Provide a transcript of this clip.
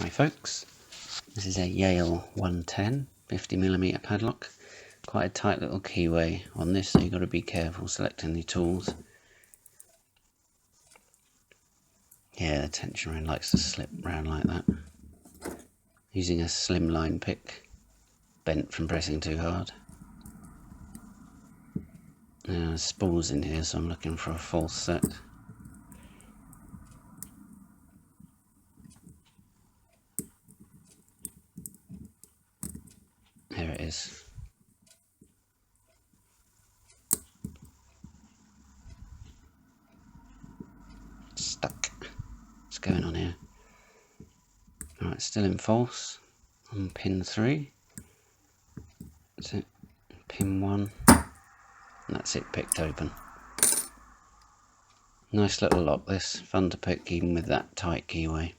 Hi folks, this is a Yale 110 50mm padlock. Quite a tight little keyway on this, so you've got to be careful selecting the tools. Yeah, the tension ring likes to slip round like that. Using a slimline pick, bent from pressing too hard. Now there's spools in here, so I'm looking for a false set. Here it is. It's stuck. What's going on here? Alright, still in false on pin 3. That's it. Pin 1. And that's it, picked open. Nice little lock this, fun to pick even with that tight keyway.